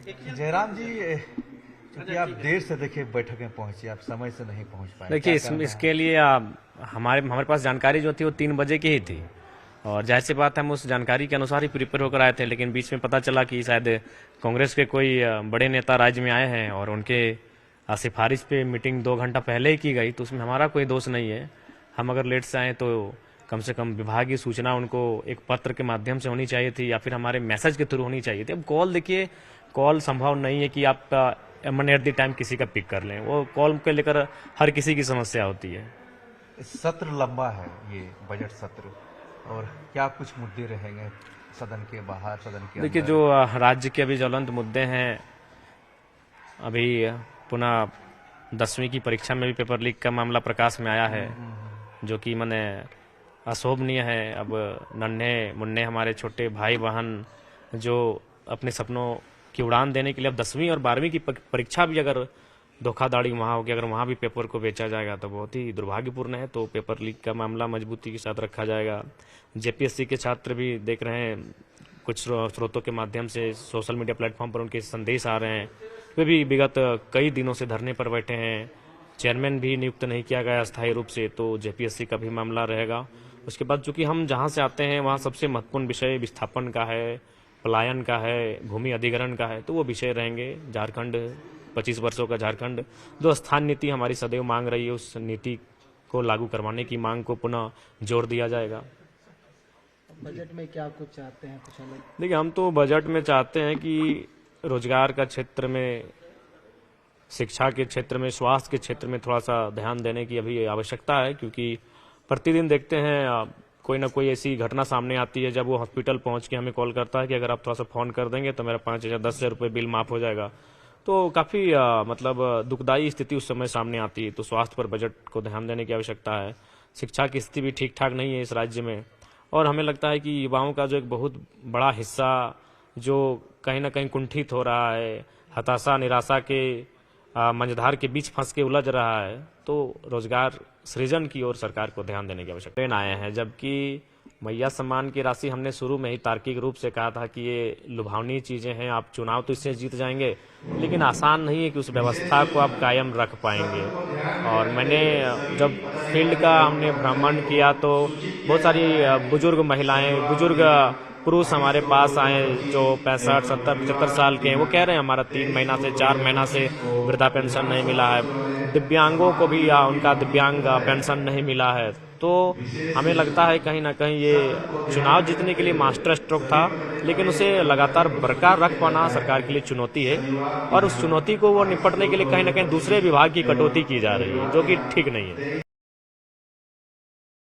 जयराम जी, क्योंकि आप देर से देखिए बैठक में पहुंचे, आप समय से नहीं पहुंच पाए। देखिए इसके लिए हमारे पास जानकारी जो थी वो 3 बजे की ही थी, और जाहिर सी बात है हम उस जानकारी के अनुसार ही प्रिपेयर होकर आए थे। लेकिन बीच में पता चला कि शायद कांग्रेस के कोई बड़े नेता राज्य में आए हैं और उनके सिफारिश पे मीटिंग 2 घंटा पहले ही की गई, तो उसमें हमारा कोई दोष नहीं है। हम अगर लेट से आए तो कम से कम विभागीय सूचना उनको एक पत्र के माध्यम से होनी चाहिए थी, या फिर हमारे मैसेज के थ्रू होनी चाहिए थी। अब कॉल देखिए, कॉल संभव नहीं है कि आप एट द टाइम किसी का पिक कर लें, वो कॉल के लेकर हर किसी की समस्या होती है। सत्र लंबा है, ये बजट सत्र, और क्या कुछ मुद्दे रहेंगे सदन के बाहर, सदन के देखिए, अंदर? जो राज्य के अभी ज्वलंत मुद्दे हैं, अभी पुनः 10वीं की परीक्षा में भी पेपर लीक का मामला प्रकाश में आया है, जो कि मैंने अशोभनीय है। अब नन्हे मुन्ने हमारे छोटे भाई बहन जो अपने सपनों की उड़ान देने के लिए अब 10वीं और 12वीं की परीक्षा भी अगर धोखाधड़ी वहाँ होगी, अगर वहाँ भी पेपर को बेचा जाएगा तो बहुत ही दुर्भाग्यपूर्ण है। तो पेपर लीक का मामला मजबूती के साथ रखा जाएगा। जेपीएससी के छात्र भी देख रहे हैं, कुछ स्रोतों के माध्यम से सोशल मीडिया प्लेटफॉर्म पर उनके संदेश आ रहे हैं, वे भी विगत कई दिनों से धरने पर बैठे हैं। चेयरमैन भी नियुक्त नहीं किया गया अस्थायी रूप से, तो जेपीएससी का भी मामला रहेगा। उसके बाद चूंकि हम जहाँ से आते हैं वहाँ सबसे महत्वपूर्ण विषय विस्थापन का है, पलायन का है, भूमि अधिग्रहण का है, तो वो विषय रहेंगे। झारखंड 25 वर्षों का झारखंड, जो स्थान नीति हमारी सदैव मांग रही है, उस नीति को लागू करवाने की मांग को पुनः जोर दिया जाएगा। बजट में क्या कुछ चाहते हैं, कुछ अलग? देखिए, हम तो बजट में चाहते हैं कि रोजगार का क्षेत्र में, शिक्षा के क्षेत्र में, स्वास्थ्य के क्षेत्र में थोड़ा सा ध्यान देने की अभी आवश्यकता है, क्योंकि प्रतिदिन देखते हैं कोई ना कोई ऐसी घटना सामने आती है जब वो हॉस्पिटल पहुंच के हमें कॉल करता है कि अगर आप थोड़ा सा फोन कर देंगे तो मेरा 5,000 10,000 रुपये बिल माफ हो जाएगा। तो काफी मतलब दुखदायी स्थिति उस समय सामने आती है। तो स्वास्थ्य पर बजट को ध्यान देने की आवश्यकता है। शिक्षा की स्थिति भी ठीक ठाक नहीं है इस राज्य में, और हमें लगता है कि युवाओं का जो एक बहुत बड़ा हिस्सा जो कहीं ना कहीं कुंठित हो रहा है, हताशा निराशा के मंझधार के बीच फंस के उलझ रहा है, तो रोजगार सृजन की ओर सरकार को ध्यान देने की आवश्यकता आए हैं। जबकि मैया सम्मान की राशि हमने शुरू में ही तार्किक रूप से कहा था कि ये लुभावनी चीजें हैं, आप चुनाव तो इससे जीत जाएंगे, लेकिन आसान नहीं है कि उस व्यवस्था को आप कायम रख पाएंगे। और मैंने जब फील्ड का हमने भ्रमण किया तो बहुत सारी बुजुर्ग महिलाएं, बुजुर्ग पुरुष हमारे पास आए जो 65, 70, 75 साल के हैं। वो कह रहे हैं हमारा 3 महीना से 4 महीना से वृद्धा पेंशन नहीं मिला है, दिव्यांगों को भी उनका दिव्यांग पेंशन नहीं मिला है। तो हमें लगता है कहीं ना कहीं ये चुनाव जीतने के लिए मास्टर स्ट्रोक था, लेकिन उसे लगातार बरकरार रख पाना सरकार के लिए चुनौती है, और उस चुनौती को वो निपटने के लिए कहीं ना कहीं दूसरे विभाग की कटौती की जा रही है, जो कि ठीक नहीं है।